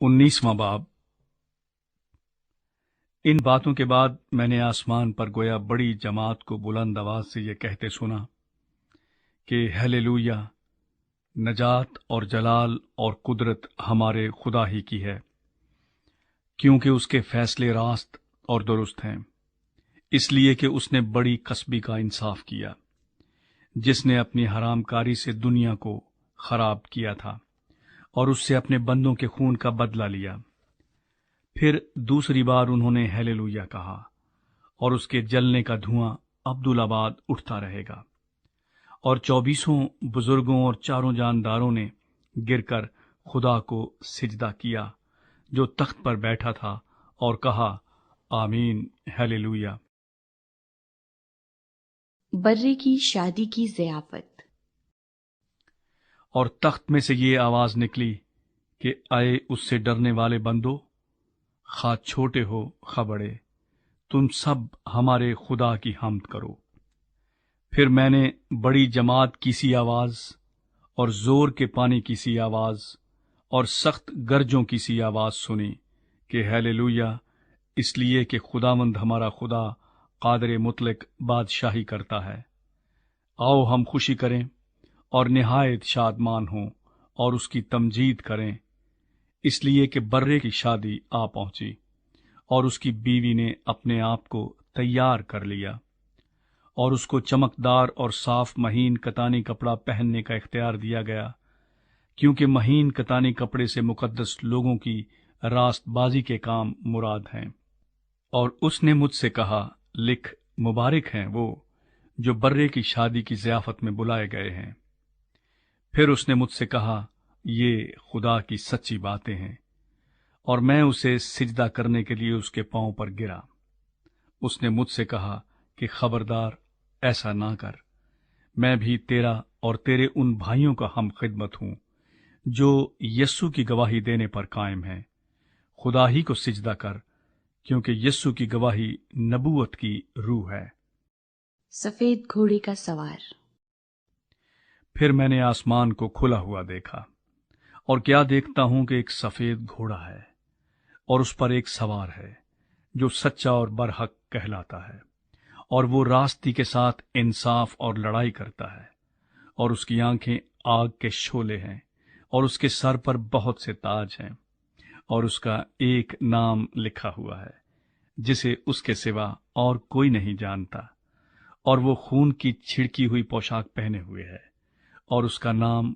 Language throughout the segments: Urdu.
19واں باب۔ ان باتوں کے بعد میں نے آسمان پر گویا بڑی جماعت کو بلند آواز سے یہ کہتے سنا کہ ہیلیلویا، نجات اور جلال اور قدرت ہمارے خدا ہی کی ہے، کیونکہ اس کے فیصلے راست اور درست ہیں، اس لیے کہ اس نے بڑی کسبی کا انصاف کیا، جس نے اپنی حرام کاری سے دنیا کو خراب کیا تھا اور اس سے اپنے بندوں کے خون کا بدلہ لیا۔ پھر دوسری بار انہوں نے ہیلیلویا کہا، اور اس کے جلنے کا دھواں عبدالآباد اٹھتا رہے گا۔ اور 24 بزرگوں اور 4 جانداروں نے گر کر خدا کو سجدہ کیا جو تخت پر بیٹھا تھا، اور کہا آمین، ہیلیلویا۔ برے کی شادی کی ضیافت۔ اور تخت میں سے یہ آواز نکلی کہ اے اس سے ڈرنے والے بندو، خواہ چھوٹے ہو خواہ بڑے، تم سب ہمارے خدا کی حمد کرو۔ پھر میں نے بڑی جماعت کی سی آواز اور زور کے پانی کی سی آواز اور سخت گرجوں کی سی آواز سنی کہ ہیلیلویا، اس لیے کہ خداوند ہمارا خدا قادر مطلق بادشاہی کرتا ہے۔ آؤ ہم خوشی کریں اور نہایت شادمان ہوں اور اس کی تمجید کریں، اس لیے کہ برے کی شادی آ پہنچی اور اس کی بیوی نے اپنے آپ کو تیار کر لیا، اور اس کو چمکدار اور صاف مہین کتانی کپڑا پہننے کا اختیار دیا گیا، کیونکہ مہین کتانی کپڑے سے مقدس لوگوں کی راست بازی کے کام مراد ہیں۔ اور اس نے مجھ سے کہا، لکھ، مبارک ہیں وہ جو برے کی شادی کی ضیافت میں بلائے گئے ہیں۔ پھر اس نے مجھ سے کہا، یہ خدا کی سچی باتیں ہیں، اور میں اسے سجدہ کرنے کے لیے اس کے پاؤں پر گرا۔ اس نے مجھ سے کہا کہ خبردار، ایسا نہ کر، میں بھی تیرا اور تیرے ان بھائیوں کا ہم خدمت ہوں جو یسوع کی گواہی دینے پر قائم ہیں۔ خدا ہی کو سجدہ کر، کیونکہ یسوع کی گواہی نبوت کی روح ہے۔ سفید گھوڑے کا سوار۔ پھر میں نے آسمان کو کھلا ہوا دیکھا، اور کیا دیکھتا ہوں کہ ایک سفید گھوڑا ہے، اور اس پر ایک سوار ہے جو سچا اور برحق کہلاتا ہے، اور وہ راستی کے ساتھ انصاف اور لڑائی کرتا ہے، اور اس کی آنکھیں آگ کے شعلے ہیں، اور اس کے سر پر بہت سے تاج ہیں، اور اس کا ایک نام لکھا ہوا ہے جسے اس کے سوا اور کوئی نہیں جانتا، اور وہ خون کی چھڑکی ہوئی پوشاک پہنے ہوئے ہے، اور اس کا نام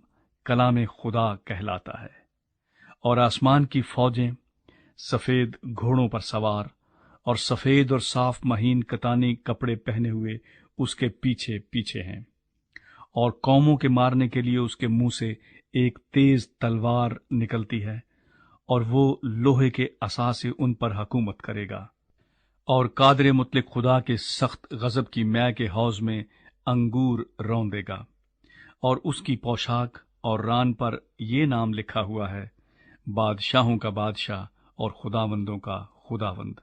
کلام خدا کہلاتا ہے۔ اور آسمان کی فوجیں سفید گھوڑوں پر سوار اور سفید اور صاف مہین کتانی کپڑے پہنے ہوئے اس کے پیچھے پیچھے ہیں، اور قوموں کے مارنے کے لیے اس کے منہ سے ایک تیز تلوار نکلتی ہے، اور وہ لوہے کے عصا سے ان پر حکومت کرے گا، اور قادر مطلق خدا کے سخت غضب کی مے کے حوض میں انگور روندے گا۔ اور اس کی پوشاک اور ران پر یہ نام لکھا ہوا ہے، بادشاہوں کا بادشاہ اور خداوندوں کا خداوند۔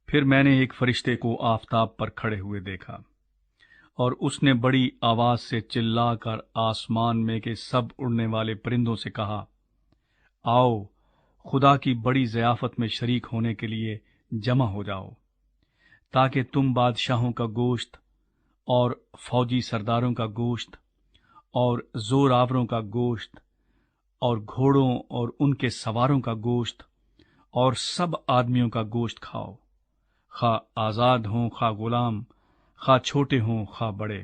پھر میں نے ایک فرشتے کو آفتاب پر کھڑے ہوئے دیکھا، اور اس نے بڑی آواز سے چلا کر آسمان میں کے سب اڑنے والے پرندوں سے کہا، آؤ خدا کی بڑی ضیافت میں شریک ہونے کے لیے جمع ہو جاؤ، تاکہ تم بادشاہوں کا گوشت اور فوجی سرداروں کا گوشت اور زور آوروں کا گوشت اور گھوڑوں اور ان کے سواروں کا گوشت اور سب آدمیوں کا گوشت کھاؤ، خواہ آزاد ہوں خواہ غلام، خواہ چھوٹے ہوں خواہ بڑے۔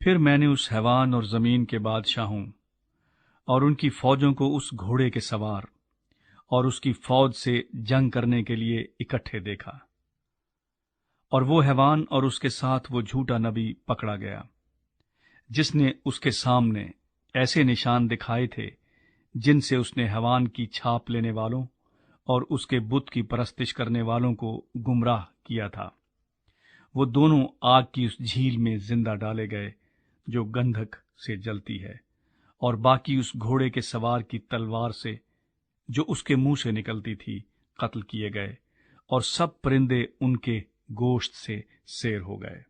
پھر میں نے اس حیوان اور زمین کے بادشاہوں اور ان کی فوجوں کو اس گھوڑے کے سوار اور اس کی فوج سے جنگ کرنے کے لیے اکٹھے دیکھا، اور وہ حیوان اور اس کے ساتھ وہ جھوٹا نبی پکڑا گیا، جس نے اس کے سامنے ایسے نشان دکھائے تھے جن سے اس نے حیوان کی چھاپ لینے والوں اور اس کے بت کی پرستش کرنے والوں کو گمراہ کیا تھا۔ وہ دونوں آگ کی اس جھیل میں زندہ ڈالے گئے جو گندھک سے جلتی ہے، اور باقی اس گھوڑے کے سوار کی تلوار سے جو اس کے منہ سے نکلتی تھی قتل کیے گئے، اور سب پرندے ان کے گوشت سے سیر ہو گئے۔